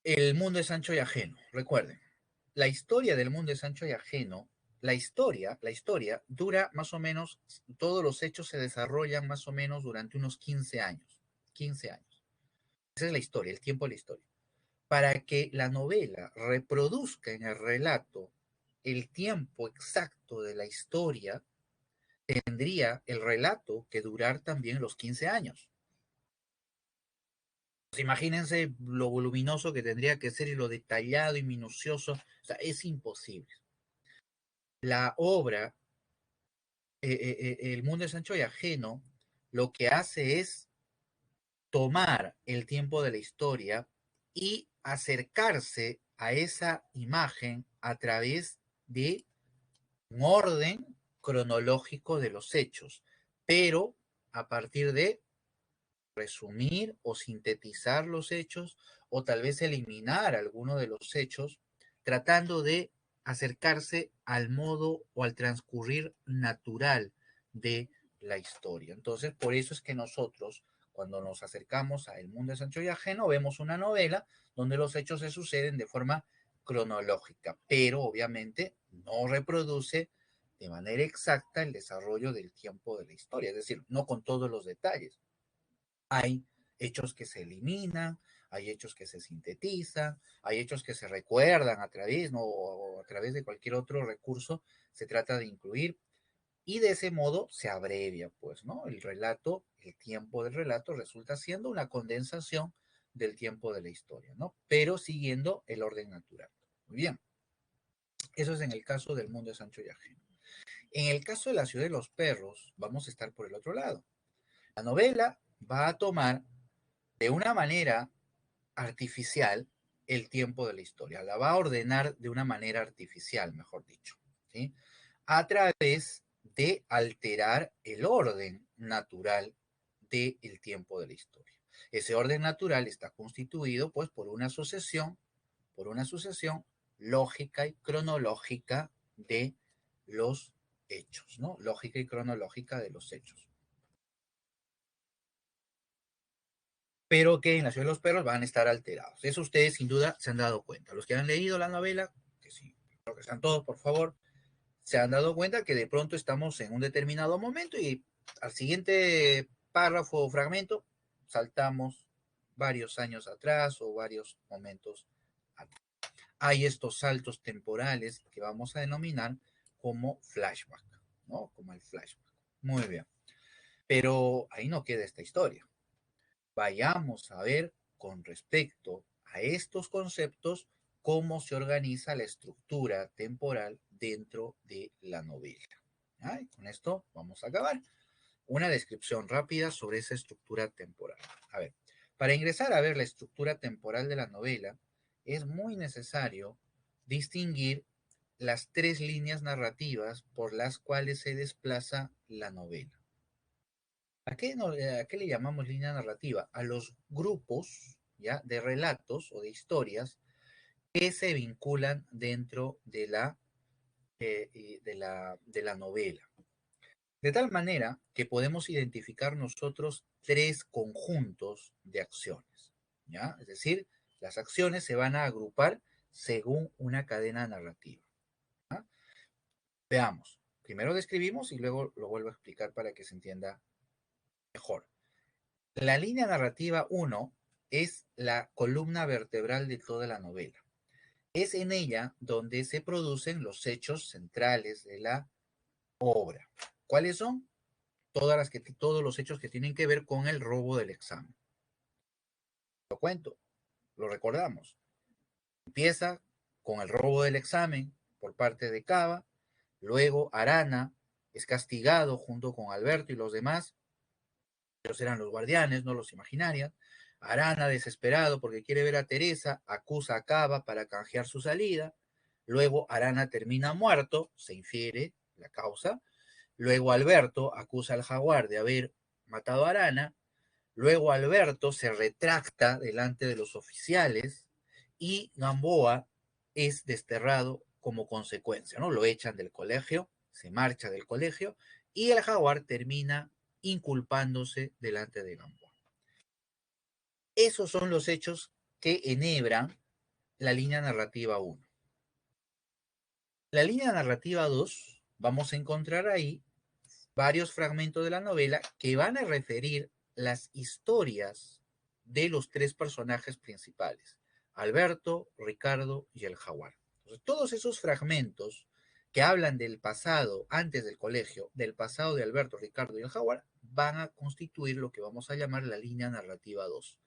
El mundo es ancho y ajeno, recuerden. La historia del mundo es ancho y ajeno. La historia dura más o menos, todos los hechos se desarrollan más o menos durante unos 15 años. 15 años. Esa es la historia, el tiempo de la historia. Para que la novela reproduzca en el relato el tiempo exacto de la historia, tendría el relato que durar también los 15 años. Pues imagínense lo voluminoso que tendría que ser y lo detallado y minucioso. O sea, es imposible. La obra, El mundo es ancho y ajeno, lo que hace es tomar el tiempo de la historia y acercarse a esa imagen a través de un orden cronológico de los hechos, pero a partir de resumir o sintetizar los hechos o tal vez eliminar alguno de los hechos, tratando de acercarse al modo o al transcurrir natural de la historia. Entonces, por eso es que nosotros, cuando nos acercamos a El mundo de Sancho y Ajeno, vemos una novela donde los hechos se suceden de forma cronológica, pero obviamente no reproduce de manera exacta el desarrollo del tiempo de la historia, es decir, no con todos los detalles. Hay hechos que se eliminan, hay hechos que se sintetizan, hay hechos que se recuerdan a través, ¿no? O a través de cualquier otro recurso, se trata de incluir y de ese modo se abrevia, pues, ¿no? El relato, el tiempo del relato resulta siendo una condensación del tiempo de la historia, ¿no? Pero siguiendo el orden natural. Muy bien. Eso es en el caso del mundo de Sancho y Ajeno. En el caso de la ciudad de los perros, vamos a estar por el otro lado. La novela va a tomar de una manera artificial el tiempo de la historia, la va a ordenar de una manera artificial, mejor dicho, ¿sí? A través de alterar el orden natural del tiempo de la historia. Ese orden natural está constituido pues por una sucesión lógica y cronológica de los hechos, ¿no? Lógica y cronológica de los hechos. Pero que en La ciudad de los perros van a estar alterados. Eso ustedes sin duda se han dado cuenta. Los que han leído la novela, que sí, creo que están todos, por favor, se han dado cuenta que de pronto estamos en un determinado momento y al siguiente párrafo o fragmento saltamos varios años atrás o varios momentos atrás. Hay estos saltos temporales que vamos a denominar como flashback, ¿no? Como el flashback. Muy bien. Pero ahí no queda esta historia. Vayamos a ver con respecto a estos conceptos cómo se organiza la estructura temporal dentro de la novela. ¿Ah? Con esto vamos a acabar. Una descripción rápida sobre esa estructura temporal. A ver, para ingresar a ver la estructura temporal de la novela, es muy necesario distinguir las tres líneas narrativas por las cuales se desplaza la novela. ¿A qué le llamamos línea narrativa? A los grupos, ¿ya?, de relatos o de historias que se vinculan dentro de la novela. De tal manera que podemos identificar nosotros tres conjuntos de acciones, ¿ya? Es decir, las acciones se van a agrupar según una cadena narrativa. ¿Ya? Veamos. Primero describimos y luego lo vuelvo a explicar para que se entienda mejor. La línea narrativa 1 es la columna vertebral de toda la novela. Es en ella donde se producen los hechos centrales de la obra. ¿Cuáles son? Todos los hechos que tienen que ver con el robo del examen. Lo cuento, lo recordamos. Empieza con el robo del examen por parte de Cava, luego Arana es castigado junto con Alberto y los demás. Ellos eran los guardianes, no los imaginarios. Arana, desesperado porque quiere ver a Teresa, acusa a Cava para canjear su salida. Luego Arana termina muerto, se infiere la causa. Luego Alberto acusa al jaguar de haber matado a Arana. Luego Alberto se retracta delante de los oficiales y Gamboa es desterrado como consecuencia, ¿no? Lo echan del colegio, se marcha del colegio y el jaguar termina inculpándose delante de Gamboa. Esos son los hechos que enhebran la línea narrativa 1. La línea narrativa 2, vamos a encontrar ahí varios fragmentos de la novela que van a referir las historias de los tres personajes principales, Alberto, Ricardo y el jaguar. Entonces, todos esos fragmentos que hablan del pasado antes del colegio, del pasado de Alberto, Ricardo y el jaguar, van a constituir lo que vamos a llamar la línea narrativa 2.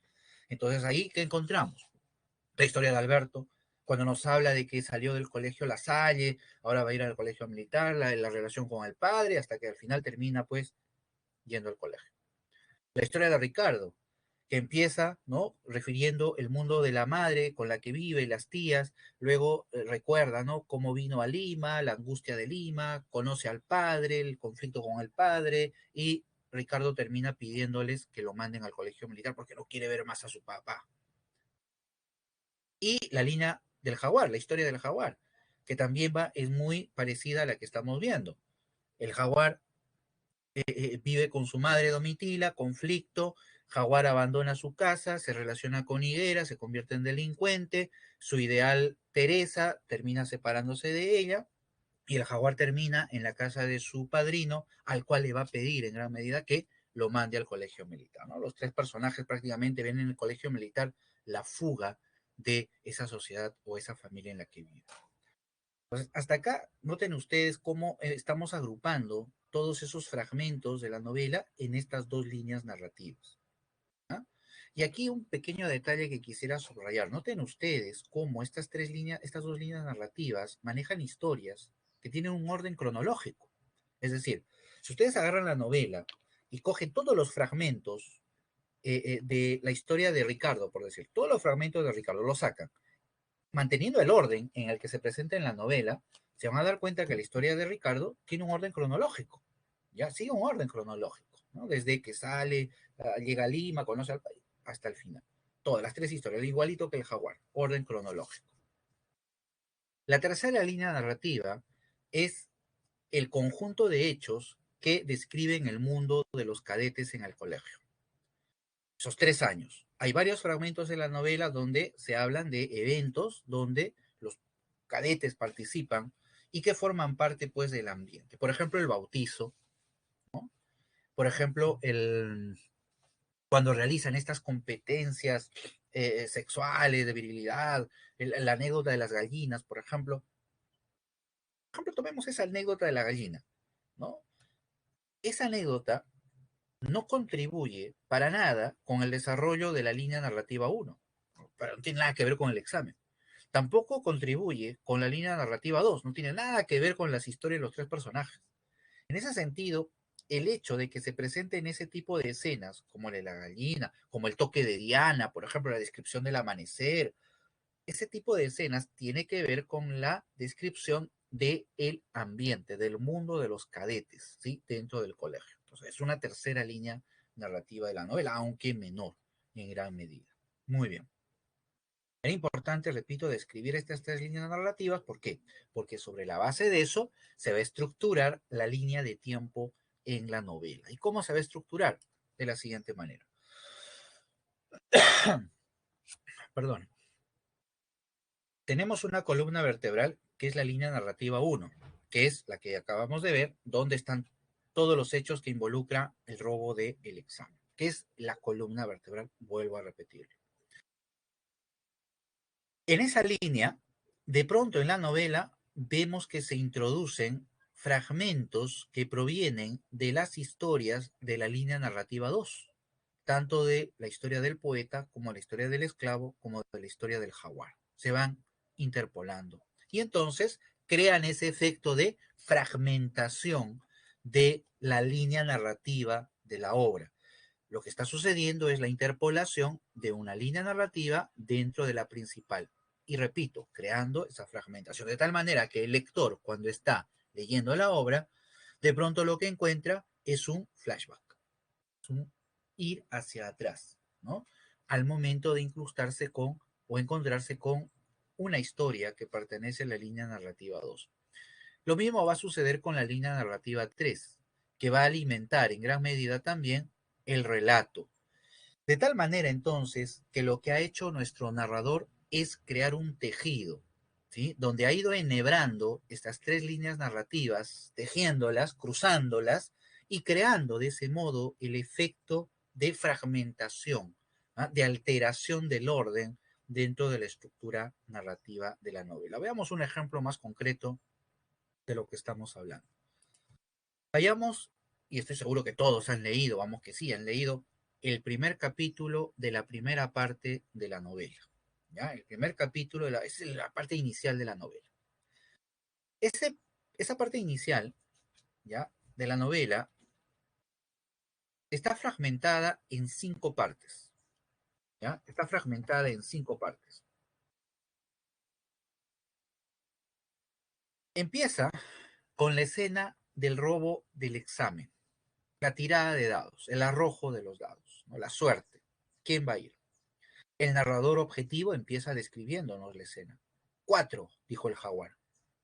Entonces, ahí, ¿qué encontramos? La historia de Alberto, cuando nos habla de que salió del colegio La Salle, ahora va a ir al colegio militar, la relación con el padre, hasta que al final termina pues yendo al colegio. La historia de Ricardo, que empieza, ¿no?, refiriendo el mundo de la madre con la que vive, las tías, luego recuerda, ¿no?, cómo vino a Lima, la angustia de Lima, conoce al padre, el conflicto con el padre, y Ricardo termina pidiéndoles que lo manden al colegio militar porque no quiere ver más a su papá. Y la línea del jaguar, la historia del jaguar, que también es muy parecida a la que estamos viendo. El jaguar vive con su madre Domitila, conflicto, jaguar abandona su casa, se relaciona con Higuera, se convierte en delincuente, su ideal Teresa termina separándose de ella, y el jaguar termina en la casa de su padrino, al cual le va a pedir en gran medida que lo mande al colegio militar, ¿no? Los tres personajes prácticamente ven en el colegio militar la fuga de esa sociedad o esa familia en la que vive. Entonces, hasta acá, noten ustedes cómo estamos agrupando todos esos fragmentos de la novela en estas dos líneas narrativas. ¿Ah? Y aquí un pequeño detalle que quisiera subrayar. Noten ustedes cómo estas dos líneas narrativas manejan historias que tienen un orden cronológico. Es decir, si ustedes agarran la novela y cogen todos los fragmentos de la historia de Ricardo, por decir, todos los fragmentos de Ricardo, los sacan manteniendo el orden en el que se presenta en la novela, se van a dar cuenta que la historia de Ricardo tiene un orden cronológico, ya sigue un orden cronológico, ¿no? Desde que sale, llega a Lima, conoce al país, hasta el final. Todas las tres historias, igualito que el jaguar, orden cronológico. La tercera línea narrativa es el conjunto de hechos que describen el mundo de los cadetes en el colegio. Esos 3 años. Hay varios fragmentos de la novela donde se hablan de eventos donde los cadetes participan y que forman parte pues del ambiente. Por ejemplo, el bautizo, ¿no? Por ejemplo, cuando realizan estas competencias sexuales, de virilidad, la anécdota de las gallinas, por ejemplo. Por ejemplo, tomemos esa anécdota de la gallina, ¿no? Esa anécdota no contribuye para nada con el desarrollo de la línea narrativa 1, pero no tiene nada que ver con el examen. Tampoco contribuye con la línea narrativa 2, no tiene nada que ver con las historias de los tres personajes. En ese sentido, el hecho de que se presenten ese tipo de escenas, como el de la gallina, como el toque de Diana, por ejemplo, la descripción del amanecer, ese tipo de escenas tiene que ver con la descripción del ambiente, del mundo de los cadetes, ¿sí? Dentro del colegio. Entonces, es una tercera línea narrativa de la novela, aunque menor en gran medida. Muy bien. Es importante, repito, describir estas tres líneas narrativas. ¿Por qué? Porque sobre la base de eso se va a estructurar la línea de tiempo en la novela. ¿Y cómo se va a estructurar? De la siguiente manera. Perdón. Tenemos una columna vertebral que es la línea narrativa 1, que es la que acabamos de ver, donde están todos los hechos que involucra el robo del examen, que es la columna vertebral, vuelvo a repetirlo. En esa línea, de pronto en la novela, vemos que se introducen fragmentos que provienen de las historias de la línea narrativa 2, tanto de la historia del poeta como la historia del esclavo, como de la historia del jaguar. Se van interpolando. Y entonces crean ese efecto de fragmentación de la línea narrativa de la obra. Lo que está sucediendo es la interpolación de una línea narrativa dentro de la principal. Y repito, creando esa fragmentación, de tal manera que el lector, cuando está leyendo la obra, de pronto lo que encuentra es un flashback, es un ir hacia atrás, ¿no? Al momento de incrustarse con o encontrarse con una historia que pertenece a la línea narrativa 2. Lo mismo va a suceder con la línea narrativa 3, que va a alimentar en gran medida también el relato. De tal manera entonces que lo que ha hecho nuestro narrador es crear un tejido, ¿sí? Donde ha ido enhebrando estas tres líneas narrativas, tejiéndolas, cruzándolas y creando de ese modo el efecto de fragmentación, ¿ah? De alteración del orden dentro de la estructura narrativa de la novela. Veamos un ejemplo más concreto de lo que estamos hablando. Vayamos, y estoy seguro que todos han leído, vamos que sí, han leído el primer capítulo de la primera parte de la novela. ¿Ya? El primer capítulo es la parte inicial de la novela. Ese, esa parte inicial, ¿ya? De la novela está fragmentada en 5 partes. ¿Ya? Está fragmentada en 5 partes. Empieza con la escena del robo del examen, la tirada de dados, el arrojo de los dados, ¿no? La suerte. ¿Quién va a ir? El narrador objetivo empieza describiéndonos la escena. 4, dijo el jaguar.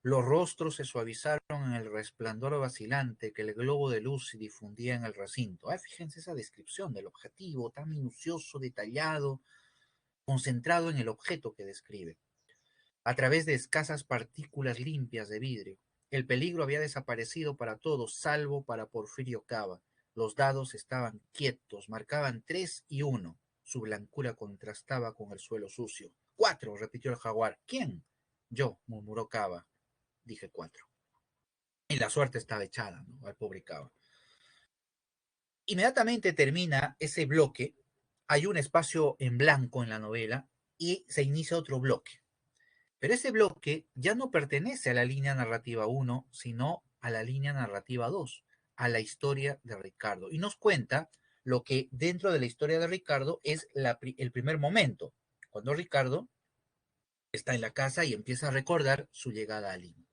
Los rostros se suavizaron en el resplandor vacilante que el globo de luz difundía en el recinto. Fíjense esa descripción del objetivo, tan minucioso, detallado, concentrado en el objeto que describe. A través de escasas partículas limpias de vidrio. El peligro había desaparecido para todos, salvo para Porfirio Cava. Los dados estaban quietos, marcaban 3 y 1. Su blancura contrastaba con el suelo sucio. 4, repitió el jaguar. ¿Quién? Yo, murmuró Cava. Dije 4. Y la suerte estaba echada, ¿no? Al pobre Cava. Inmediatamente termina ese bloque, hay un espacio en blanco en la novela y se inicia otro bloque. Pero ese bloque ya no pertenece a la línea narrativa 1, sino a la línea narrativa 2, a la historia de Ricardo. Y nos cuenta lo que dentro de la historia de Ricardo es el primer momento, cuando Ricardo Está en la casa y empieza a recordar su llegada a Lima.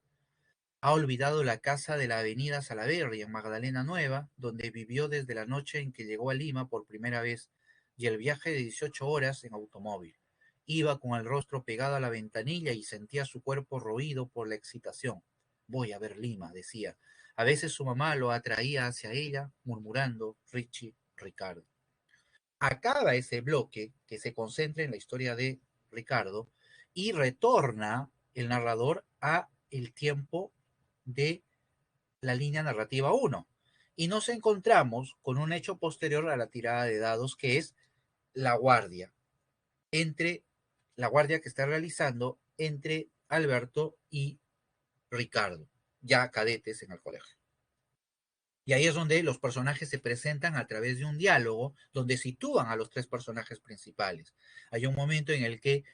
Ha olvidado la casa de la avenida Salaverry en Magdalena Nueva, donde vivió desde la noche en que llegó a Lima por primera vez, y el viaje de 18 horas en automóvil. Iba con el rostro pegado a la ventanilla y sentía su cuerpo roído por la excitación. Voy a ver Lima, decía. A veces su mamá lo atraía hacia ella, murmurando, Richie, Ricardo. Acaba ese bloque que se concentra en la historia de Ricardo y retorna el narrador a el tiempo de la línea narrativa 1. Y nos encontramos con un hecho posterior a la tirada de dados, que es la guardia, entre la guardia que está realizando entre Alberto y Ricardo, ya cadetes en el colegio. Y ahí es donde los personajes se presentan a través de un diálogo donde sitúan a los tres personajes principales. Hay un momento en el que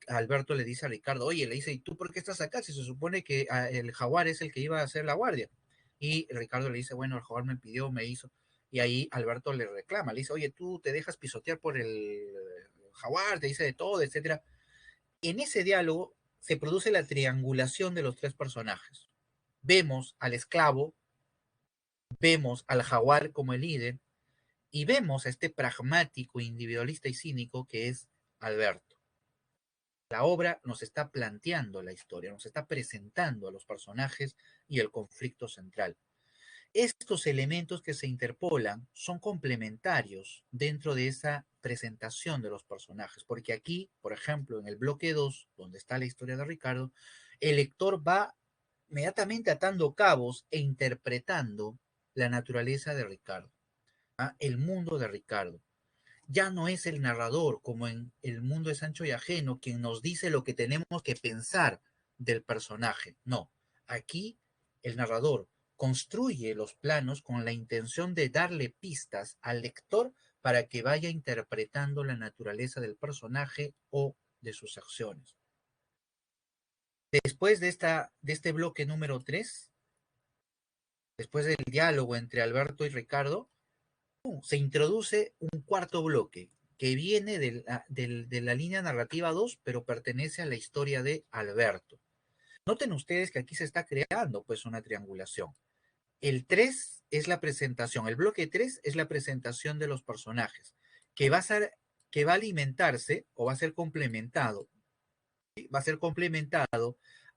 Alberto le dice a Ricardo, oye, le dice, ¿y tú por qué estás acá? Si se supone que el jaguar es el que iba a hacer la guardia. Y Ricardo le dice, bueno, el jaguar me pidió, me hizo. Y ahí Alberto le reclama, le dice, oye, tú te dejas pisotear por el jaguar, te dice de todo, etcétera. En ese diálogo se produce la triangulación de los tres personajes. Vemos al esclavo, vemos al jaguar como el líder y vemos a este pragmático, individualista y cínico que es Alberto. La obra nos está planteando la historia, nos está presentando a los personajes y el conflicto central. Estos elementos que se interpolan son complementarios dentro de esa presentación de los personajes, porque aquí, por ejemplo, en el bloque 2, donde está la historia de Ricardo, el lector va inmediatamente atando cabos e interpretando la naturaleza de Ricardo, ¿ah? El mundo de Ricardo. Ya no es el narrador, como en El mundo de Sancho y Ajeno, quien nos dice lo que tenemos que pensar del personaje. No, aquí el narrador construye los planos con la intención de darle pistas al lector para que vaya interpretando la naturaleza del personaje o de sus acciones. Después de este bloque número 3, después del diálogo entre Alberto y Ricardo, se introduce un cuarto bloque que viene de la línea narrativa 2, pero pertenece a la historia de Alberto. Noten ustedes que aquí se está creando pues una triangulación. El 3 es la presentación, el bloque 3 es la presentación de los personajes, que va a ser, que va a alimentarse o va a ser complementado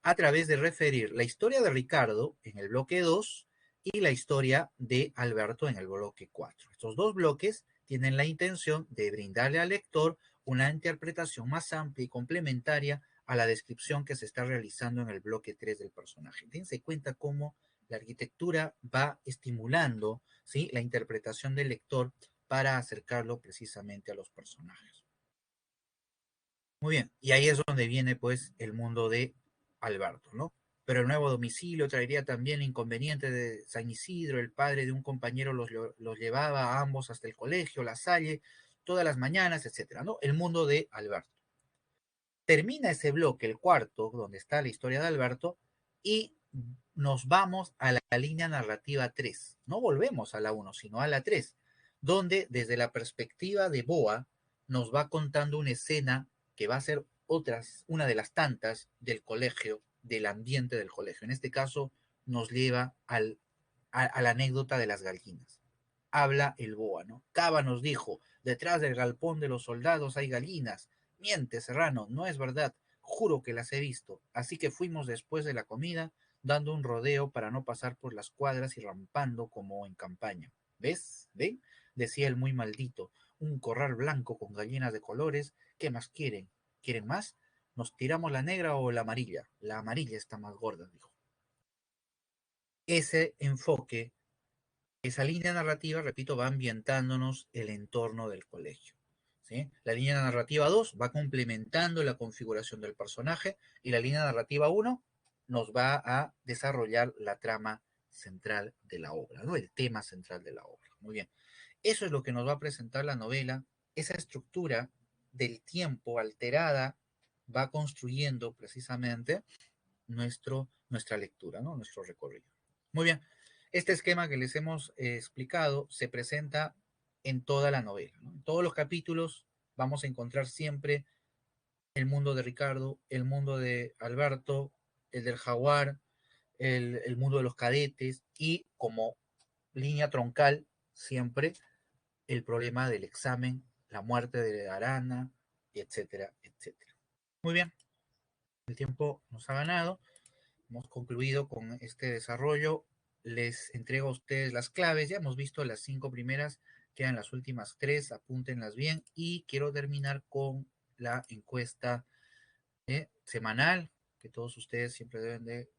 a través de referir la historia de Ricardo en el bloque 2 y la historia de Alberto en el bloque 4. Estos dos bloques tienen la intención de brindarle al lector una interpretación más amplia y complementaria a la descripción que se está realizando en el bloque 3 del personaje. Dense cuenta cómo la arquitectura va estimulando, ¿sí?, la interpretación del lector para acercarlo precisamente a los personajes. Muy bien, y ahí es donde viene pues el mundo de Alberto, ¿no? Pero el nuevo domicilio traería también el inconveniente de San Isidro, el padre de un compañero los llevaba a ambos hasta el colegio, La Salle, todas las mañanas, etcétera, ¿no? El mundo de Alberto. Termina ese bloque, el cuarto, donde está la historia de Alberto, y nos vamos a la línea narrativa 3. No volvemos a la 1, sino a la 3, donde desde la perspectiva de Boa nos va contando una escena que va a ser una de las tantas del colegio, del ambiente del colegio. En este caso nos lleva a la anécdota de las gallinas. Habla el Boa, ¿no? Cava nos dijo, detrás del galpón de los soldados hay gallinas. Miente, Serrano, no es verdad. Juro que las he visto. Así que fuimos después de la comida, dando un rodeo para no pasar por las cuadras y rampando como en campaña. ¿Ves? ¿Ven? Decía el muy maldito. Un corral blanco con gallinas de colores. ¿Qué más quieren? ¿Quieren más? ¿Nos tiramos la negra o la amarilla? La amarilla está más gorda, dijo. Ese enfoque, esa línea narrativa, repito, va ambientándonos el entorno del colegio. ¿Sí? La línea narrativa 2 va complementando la configuración del personaje y la línea narrativa 1 nos va a desarrollar la trama central de la obra, ¿no? El tema central de la obra. Muy bien. Eso es lo que nos va a presentar la novela. Esa estructura del tiempo alterada va construyendo precisamente nuestra lectura, ¿no? Nuestro recorrido. Muy bien. Este esquema que les hemos explicado se presenta en toda la novela, ¿no? En todos los capítulos vamos a encontrar siempre el mundo de Ricardo, el mundo de Alberto, el del Jaguar, el mundo de los cadetes y como línea troncal siempre el problema del examen, la muerte de Arana, etcétera, etcétera. Muy bien, el tiempo nos ha ganado, hemos concluido con este desarrollo, les entrego a ustedes las claves, ya hemos visto las 5 primeras, quedan las últimas 3, apúntenlas bien y quiero terminar con la encuesta semanal que todos ustedes siempre deben de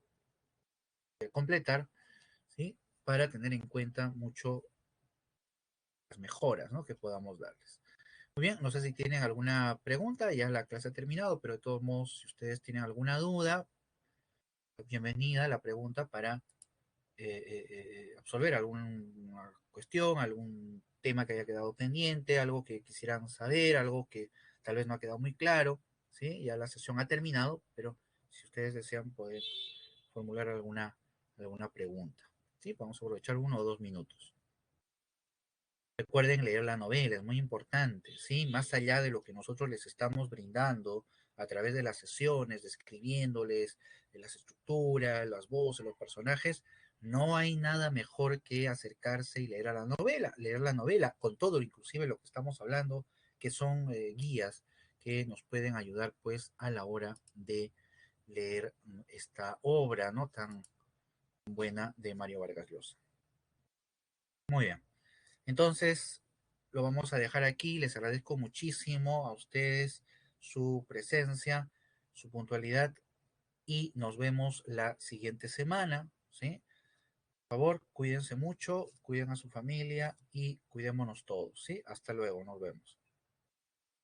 completar, ¿sí? Para tener en cuenta mucho las mejoras, ¿no? Que podamos darles. Muy bien, no sé si tienen alguna pregunta, ya la clase ha terminado, pero de todos modos, si ustedes tienen alguna duda, bienvenida la pregunta para absolver alguna cuestión, algún tema que haya quedado pendiente, algo que quisieran saber, algo que tal vez no ha quedado muy claro, ¿sí? Ya la sesión ha terminado, pero si ustedes desean poder formular alguna pregunta, ¿sí? Vamos a aprovechar 1 o 2 minutos. Recuerden leer la novela, es muy importante, ¿sí? Más allá de lo que nosotros les estamos brindando a través de las sesiones, describiéndoles las estructuras, las voces, los personajes, no hay nada mejor que acercarse y leer la novela con todo, inclusive lo que estamos hablando, que son guías que nos pueden ayudar pues a la hora de leer esta obra, ¿no? Tan buena de Mario Vargas Llosa. Muy bien. Entonces, lo vamos a dejar aquí. Les agradezco muchísimo a ustedes su presencia, su puntualidad y nos vemos la siguiente semana, ¿sí? Por favor, cuídense mucho, cuiden a su familia y cuidémonos todos, ¿sí? Hasta luego, nos vemos.